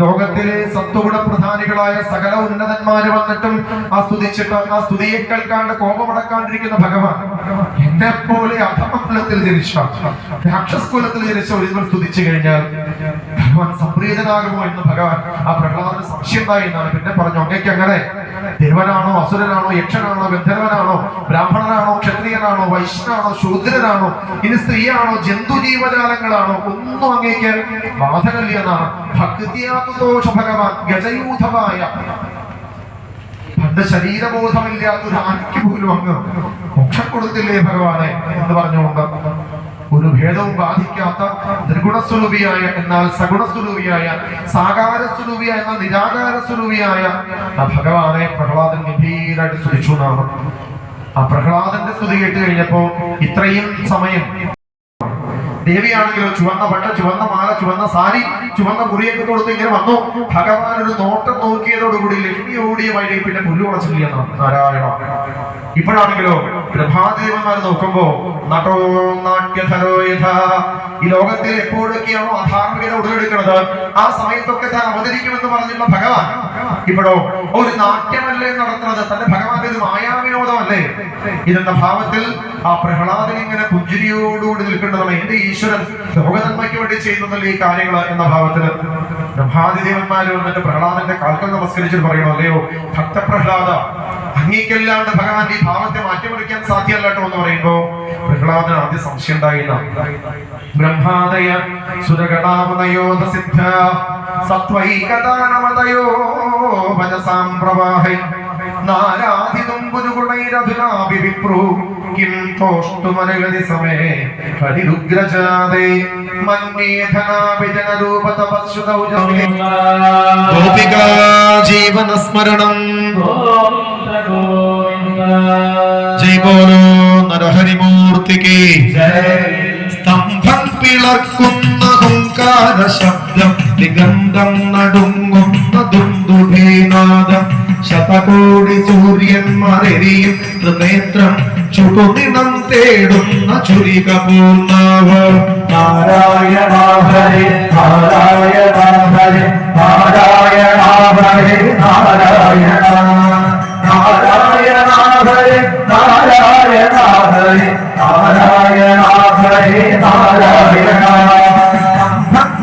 ലോകത്തിലെ സത്വഗുണ പ്രധാനികളായ സകല ഉന്നതന്മാര് വന്നിട്ടും ആ സ്തുതിയെ കേൾക്കാണ്ട് കോപമടക്കാണ്ടിരിക്കുന്ന ഭഗവാൻ എന്നെ പോലെ അധമകുലത്തിൽ ജനിച്ച രാക്ഷസകുലത്തിൽ ജനിച്ച ഒരുവൻ സ്തുതിച്ചു കഴിഞ്ഞാൽ ഭഗവാൻ സംപ്രീതനാകുമോ എന്ന് ഭഗവാൻ ആ പ്രഹ്ലാദന് സംശയം ഉണ്ടായി എന്നാണ്. പിന്നെ പറഞ്ഞു, അങ്ങേക്ക് അങ്ങനെ ദേവനാണോ അസുരനാണോ യക്ഷനാണോ ഗന്ധർവനാണോ ബ്രാഹ്മണനാണോ ക്ഷത്രിയനാണോ വൈശ്യനാണോ ശൂദ്രനാണോ ഇനി സ്ത്രീയാണോ ജന്തു ജീവജാലങ്ങളാണോ ഒന്നും അങ്ങേക്ക് ബാധകല്ല എന്നാണ്. ഭക്തിയാതുദോഷ ഭഗവാൻ ഗജയൂഥമായ പണ്ട് ശരീരബോധമില്ലാത്തൊരു ആനയ്ക്ക് പോലും അങ്ങ് മോക്ഷം കൊടുത്തില്ലേ ഭഗവാനെ എന്ന് പറഞ്ഞുകൊണ്ട് ഒരു ഭേദവും ബാധിക്കാത്ത നിർഗുണസ്വരൂപിയായ എന്നാൽ സഗുണസ്വരൂപിയായ സാകാരസ്വരൂപിയായ എന്നാൽ നിരാകാരസ്വരൂപിയായ ആ ഭഗവാനെ പ്രഹ്ലാദൻ ഗംഭീരമായിട്ട് സ്തുതിച്ചു എന്നാണ്. ആ പ്രഹ്ലാദന്റെ സ്തുതി കേട്ട് കഴിഞ്ഞപ്പോ ഇത്രയും സമയം ദേവിയാണെങ്കിലോ ചുവന്ന പട്ട, ചുവന്ന മാല, ചുവന്ന സാരി, ചുവന്ന മുറിയൊക്കെ കൊടുത്ത് ഇങ്ങനെ വന്നു. ഭഗവാൻ ഒരു നോട്ടം നോക്കിയതോടുകൂടി ലക്ഷ്മി ഓടിയ വഴി പിന്നെ പുല്ലു വളച്ചില്ല നാരായണ. ഇപ്പോഴാണെങ്കിലോ പ്രഭാദേവന്മാർ നോക്കുമ്പോ നടോ നാട്യധരോ യഥ, ഈ ലോകത്തിൽ എപ്പോഴൊക്കെയാണോ അധാർമികത ഉടലെടുക്കുന്നത് ആ സമയത്തൊക്കെ താൻ അവതരിക്കുമെന്ന് പറഞ്ഞുള്ള ഭഗവാൻ ഇപ്പോഴോ ഒരു നാട്യമല്ലേ നടത്തുന്നത്, തന്റെ ഭഗവാന്റെ ഒരു മായാവിനോദമല്ലേ ഇതെന്ന ഭാവത്തിൽ ആ പ്രഹ്ലാദൻ ഇങ്ങനെ പുഞ്ചിരിയോടുകൂടി നിൽക്കേണ്ടതാണ്. എന്റെ ഈശ്വരൻ ലോകനന്മയ്ക്ക് വേണ്ടി ചെയ്യുന്നതല്ലേ ഈ കാര്യങ്ങൾ എന്ന ഭാവത്തിൽ ബ്രഹ്മാദിദേവന്മാര് വന്നിട്ട് പ്രഹ്ലാദന്റെ കാൽക്കൽ നമസ്കരിച്ചിട്ട് പറയണോ, അല്ലയോ ഭക്തപ്രഹ്ലാദ, അങ്ങേക്കല്ലാണ്ട് ഭഗവാൻ ഈ ഭാവത്തെ മാറ്റിമറിക്കാൻ സാധ്യമല്ല കേട്ടോ എന്ന് പറയുമ്പോ പ്രഹ്ലാദന് ആദ്യം സംശയം ഉണ്ടായില്ല. ബ്രഹ്മാദയ സുരഗണാമനയോധ സിദ്ധ സത്വൈകദാനമതയോ വനസാം പ്രവാഹൈ നാരാധിതും പുരുഗുണൈരഭിലാഭി വിപ്രു കിം തോഷ്ടുമനഗതി സമേ ഹരിരുഗ്രജാതേ മന്യേധനാഭിജനരൂപ തപസ്സുതൗജസ്തി ഗോപികാ ജീവനസ്മരണം ജയ് ബോലോ നരഹരിമൂർത്തിക്ക് സ്തംഭം പിളർക്കുന്ന ഹുങ്കാര ശബ്ദം ദിഗന്ധം നടുങ്ങുന്ന ദുന്ദുഭീനാദം ശതകോടി സൂര്യന്മാരെരിയും ത്രിനേത്രം ചുടുനിണം തേടുന്ന ചുരിക പൂർണ്ണാവ് നാരായണ ഹരേ നാരായണ ഹരേ നാരായണ ഹരേ നാരായണ നാരായണ ഹരേ നാരായണ ഹരേ നാരായണ ഹരേ നാരായണ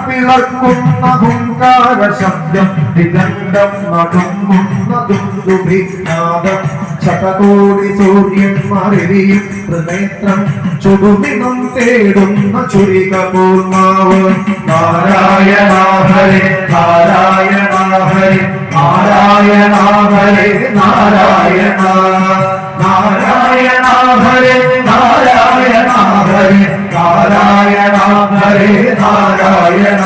പിളർക്കുന്ന ഹുങ്കാര ശബ്ദം ദിഗന്ധം നടുങ്ങുന്ന ദുന്ദുഭിനാദം ശതകോടി സൂര്യന്മാരെരിയും ത്രിനേത്രം ചുടുനിണം തേടുന്ന ചുരിക പൂർണ്ണാവ് നാരായണ ഹരേ നാരായണ ഹരേ നാരായണ ഹരേ നാരായണ നാരായണ ഹരേ നാരായണ ഹരേ നാരായണ ഹരേ നാരായണ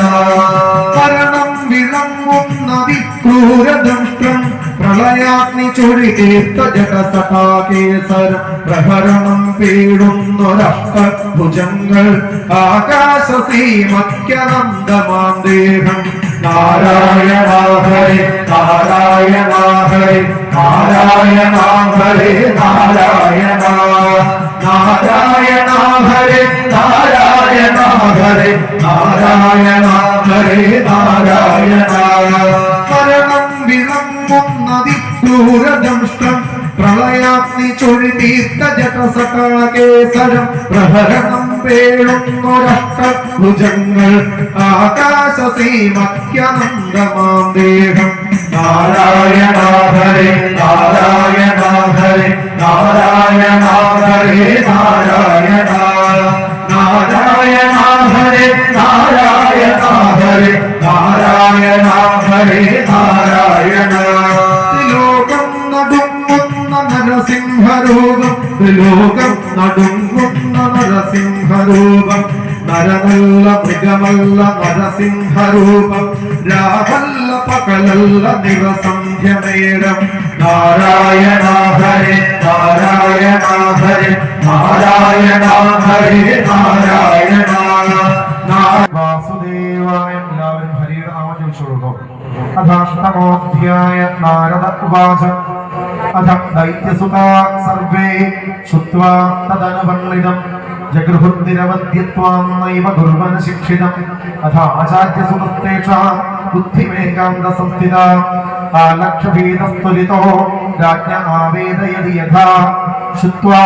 മരണം വിളങ്ങുന്ന വിക്രൂരദംഷ്ടം പ്രളയാഗ്നി ചൊഴി തീർത്ത ജഗസഭാകേസരം പ്രഹരണം പീടുന്നൊരഭുജങ്ങൾ ആകാശസീമയ്ക്കനന്ദമാം ദേഹം നാരായണ ഹരേ നാരായണ ഹരേ നാരായണ ഹരേ നാരായണ നാരായണ ഹരേ നാരായണ ഹരേ നാരായണ ഹരേ നാരായണ മരണം വിളങ്ങുന്ന വിക്രൂരദംഷ്ടം പ്രളയാഗ്നി ചൊഴി തീർത്ത ജടസകാകേസരം പ്രഹരണം പേളുന്നൊരഭുജങ്ങൾ ആകാശസീമയ്ക്കനന്ദമാം ദേഹം നാരായണ ഹരേ നാരായണ ഹരേ നാരായണ ഹരേ നാരായണ നാരായണ ഹരേ നാരായണ ഹരേ നാരായണ ഹരേ നാരായണ ലോകം നടുങ്ങുന്ന നരസിംഹരൂപം ലോകം നടുങ്ങുന്ന നരസിംഹരൂപം നരമല്ല മൃഗമല്ല നരസിംഹരൂപം രാവല്ല പകലല്ല ദിവസന്ധ്യമേരം നാരായണ ഹരേ നാരായണ ഹരേ നാരായണ ഹരേ നാരായണ വാസുദേവായ എല്ലാവരും ഹരിയുടെ നാമം ചോദിച്ചോളൂ. അഥാഷ്ടമോധ്യായ നാരദ ഉവാച അഥ ദൈത്യസുതാ സർവേ ശ്രുത്വാ തദനുപണ്ഡിതം ജഗൃഹുദ്ദിനവദ്യത്വാം നൈവ ഗുർവന ശിക്ഷിതം അഥാ ആചാര്യസുതസ്തേഷാം ബുദ്ധിമേകാന്ത സംസ്ഥിത ആലക്ഷഭേദസ്തുലിതോ രാജ്ഞ ആവേദയതി യഥാ ശ്രുത്വാ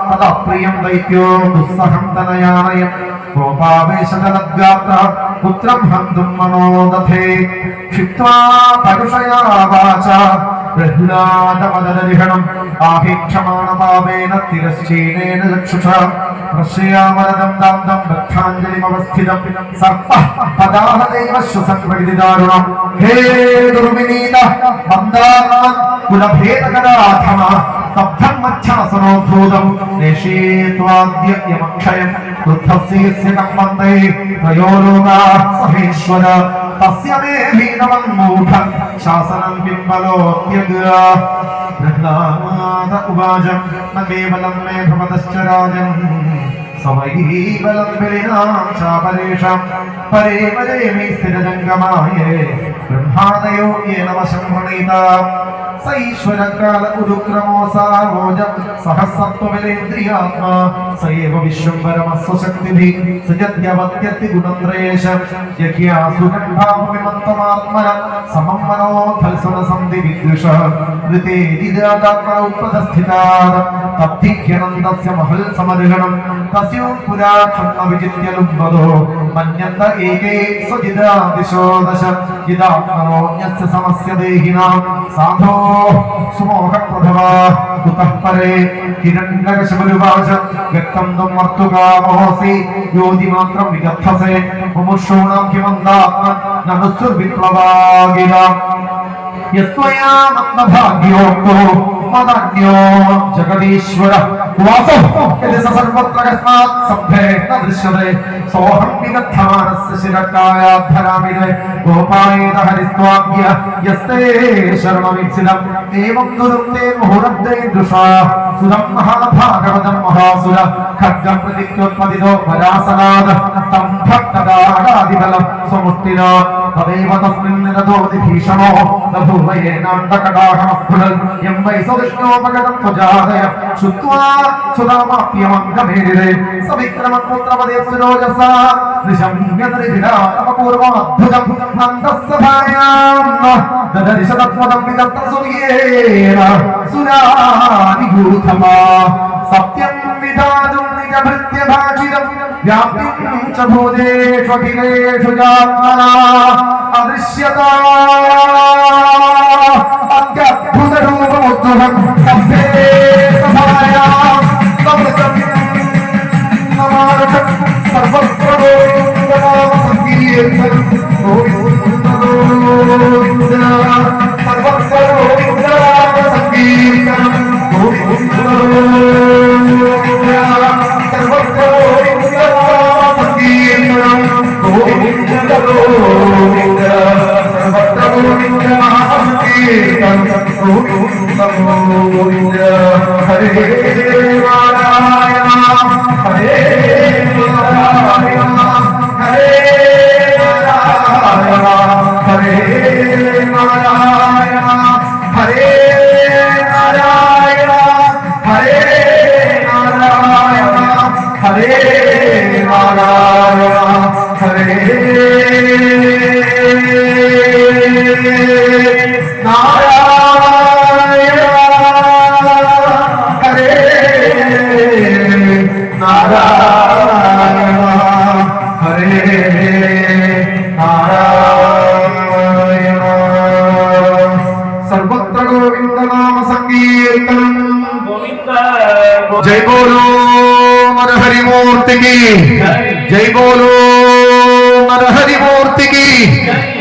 തദപ്രിയം ദൈത്യോ ദുസ്സഹം തനയാനയം കോപാവേശതലദ്ഗാത്ര പുത്രം ഹന്തും മനോദധേ ക്ഷിപ്ത്വാ പരുഷയാ വാച പ്രഹ്ലാദമദരിഹണം ആഹിക്ഷമാണപാവേന തിരശ്ചീനേന ചക്ഷുഷാ പ്രശ്യാമരദം ദാന്തം ബദ്ധാഞ്ജലിമവസ്ഥിതം സർപ്പഃ പദാഹദൈവ ശ്വസൻപ്രകൃതിദാരുണം ഹേ ദുർവിനീത മന്ദാത്മൻ കുലഭേദകരാധമ സബ്ധം മച്ഛാസനോദ്ധൂതം ദേശേ ത്വാദ്യ യമക്ഷയം വൃദ്ധസ്യ കമ്പന്തേ ത്രയോ ലോകാഃ സഹേശ്വര തസ്യ മേ ഭീനമന്മൂഢം ശാസനം പിംബലോത്യഗ പ്രഹ്ലാദ ഉവാചം ന കേവലം മേ ഭവതശ്ച രാജം സമൈബലം ബലിനാം ചാപരേഷാം പരേ പരേ മേ സ്ഥിരജംഗമായേ ബ്രഹ്മാദയോ യേന വശം പ്രണീത സൈശ്വരകാല ഉരുക്രമോ സാരോജം സഹസത്വബലേന്ദ്രിയാത്മാ സയേവ വിശ്വംഭരമസ്വശക്തിഭിः സജദ്യവത്യത്തി ഗുണത്രയേശം യഖ്യാസുഗണ്ഡാഭിമന്തമാത്മന സമം മനോധൽസന സന്ധി വിദ്വിഷ ഋതേരിദാത്മന ഉപസ്ഥിതാത് തബ്ധിഖ്യനന്ദസ്യ മഹൽ സമർഹണം തസ്യോ പുരാക്ഷം അവിജിത്യ ലുബ്ധോ മന്യന്ത ഏകേ സ്വജിതാ ദിശോ ദശ ജിതാത്മനോന്യസ്യ സമസ്യ ദേഹിനാം സാധോ സുമോഹപ്രഭവാ കുതഃ പരേ ഹിരണ്യകശിപുരുവാച വ്യക്തം ത്വം മർത്തുകാമോസി യോതിമാത്രം വിഗദ്ധസേ മുമുക്ഷൂണാം കിമന്താത്മൻ നനുസ്സുർവിപ്ലവാഗിര യസ്ത്വയാ മത്മഭാഗ്യോക്തോ മദന്യോ ജഗദീശ്വര വാസോ യദി സർവത്ര കസ്മാത് സംഭേ ന ദൃശ്യതേ സോഹം വിഗദ്ധമാനസ്യ ശിരകായാധരാമിരേ ഗോപായേത ഹരിസ്ത്വാഗ്യ യസ്തേ ശരണമീപ്സിതം ഏവം ദുരുക്തേ മുഹുരബ്ദേ ദൃശാ സുതം മഹാഭാഗവതം മഹാസുര ഖഡ്ഗം പ്രതിക്യോത്പതിതോ വരാസനാദ് സ്തംഭക്തദാടാദിബലം സ്വമുഷ്ടിനാ തദേവ തസ്മിൻ നിരതോതി ഭീഷണോ ബഭൂവയേനാന്തകടാഹമസ്ഫുടൽ യം വൈ സദൃഷ്ണോപഗതം ത്വജാദയ ശ്രുത്വാ സുധാമാപ്യമംഗമേരിരേ സവിക്രമപുത്രപദേ സുരോജസാ നിശമ്യതരിഭിരാതമപൂർവമദ്ഭുതം അന്തസ്സഭായാം ദദരിശതത്മദം വിദഗ്ധ സുര്യേണ സുരാനിഗൂഢമാ സത്യം വിധാതും നിജഭൃത്യഭാഷിതം വ്യാപ്തിം ച ഭൂതേഷു അഖിലേഷു ജാത്മനാ അദൃശ്യതാ അത്യദ്ഭുതരൂപമുദ്ഭവം സഭ്യേ സഭായാം സമൃദ്ധം നമാർഷം സർവത്ര ഗോവിന്ദനാമസങ്കീർത്തനം ഗോവിന്ദ ഗോവിന്ദ സർവത്ര ഗോവിന്ദനാമസങ്കീർത്തനം ഗോവിന്ദ ഗോവിന്ദ സർവത്ര ഗോവിന്ദനാമസങ്കീർത്തനം ഗോവിന്ദ ഗോവിന്ദ സർവത്ര ഗോവിന്ദനാമസങ്കീർത്തനം ഗോവിന്ദ ഗോവിന്ദ ഹരേ നാരായണ ഹരേ നാരായണ ഹരേ നാരായണ ഹരേ നാരായണ ഹരേ നാരായണ ഹരേ നാരായണ ഹരേ നാരായണ ഹരേ जय बोलो नरहरि मूर्ति की जय बोलो नरहरि मूर्ति की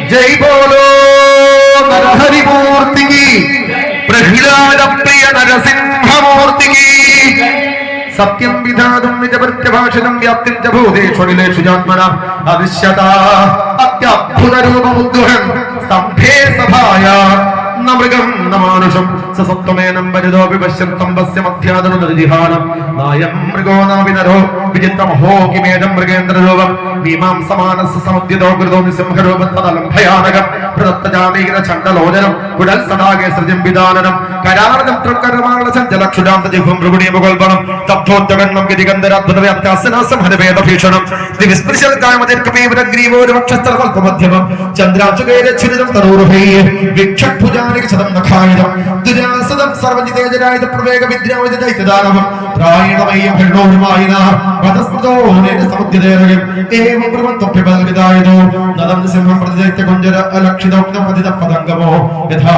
जय बोलो नरहरि मूर्ति की प्रह्लाद प्रिय नरसिंह मूर्ति की सत्यं विधातुं निजभृत्यभाषितं व्याप्तिं च भूतेषु अखिलेषु जात्मना अदृश्यता अत्यद्भुतरूपमुद्वहन् स्तम्भे सभाया न मृगं न मानुषं ससत्त्वमेनं वरिदोऽपि पश्यन्तं वस्य मध्यादनुर्जिहानं नायं मृगो नापि नरो विचित्रमहो किमेदं मृगेन्द्ररूपं ഭീമാം സമാനസ് സമുദ്യതോ കൃതോ നിസിംഹരൂപത്തലം ഭയാനകം പ്രദത്തജാമീകര ചണ്ഡലോചനം കുടൽ സദാകെ സൃജംബിദാനനം കരാർജം തൃക്കരമാള ചഞ്ചലക്ഷുരാന്ത ജിഹും മൃഗുണീമുകൽപണം തപ്തോദ്ഗണ്ണം ഗതിഗന്ധരാത്ഭുതവ്യത്യാസനാസം ഹരവേദ ഭീഷണം ദിവിസ്പൃശൽ കായമതിർക്കമേവരഗ്രീവോരു വക്ഷസ്ഥലകൽപ്പമധ്യമം ചന്ദ്രാചുകേരച്ഛുരിതം തനൂരുഹൈ വിക്ഷഭുജാനിക ശതം നഖായുധം ദുരാസദം സർവജിതേജരായുധ പ്രവേഗ വിദ്രായുധ ദൈത്യദാനവം പ്രായണമയ്യം ഭരണോരുമായിന വധസ്മൃതോ നേന സമുദ്യതേരകം ഏവം പ്രവന്തഭ്യബൽഗിതായതോ നദം സിംഹം പ്രതിദൈത്യ കുഞ്ചര അലക്ഷിതോക്തം പതിത പദംഗമോ യഥാ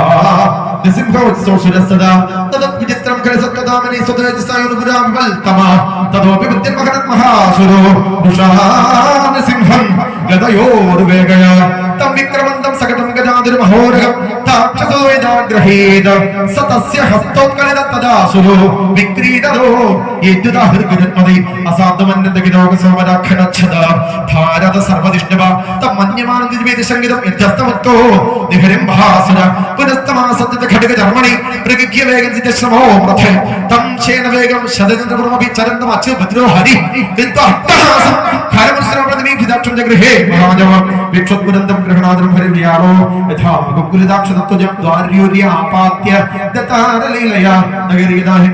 നിസിംഹോത്സവസുരസദാ തദത് വിചിത്രം കലസത്കദാമനി സ്വതേജസായുനുപുരാവിവൽതമ തദോപി വിദ്യന്മഹനത് മഹാസുരോ നിസിംഹം ഗദയോർവേഗയ തം വിക്രമന്തം സകടം ഗജാതിർ മഹോരകം താക്ഷസോയദാഗ്രഹീത സതസ്യ ഹസ്തോത്കലിത തദാസുരോ വിക്രീഡരോ യദ്ദാഹൃഗജന്മതി അസാധമന്നദഗിനോകസോമരാഖനച്ഛദ ഭാരത സർവദിഷ്ണവ തം മന്യമാനം ദിവേദ സംഗീതം യദ്ദസ്തവത്തോ നിഹരം മഹാസുര പുനസ്തമാസദ്ദ ഘടക ജർമ്മണി പ്രഗിഗ്യ വേഗം ദിശ്രമോ മഥ തം ശേന വേഗം ശതചന്ദ്രപുരമപി ചരന്തം അച്ഛ ഭദ്രോ ഹരി വിദ്വാഹ്തഹാസം ഖരമുസ്രമപ്രതിമീഭിദാക്ഷം ജഗൃഹേ മഹാജവ വിക്ഷോത്പുരന്തം ഗൃഹണാദരം ഹരിവ്യാമോ യഥാ ഗുരുദാക്ഷതത്വജം ദ്വാര്യൂര്യ ആപാത്യ ദതാരലീലയ നഗരീദാഹിം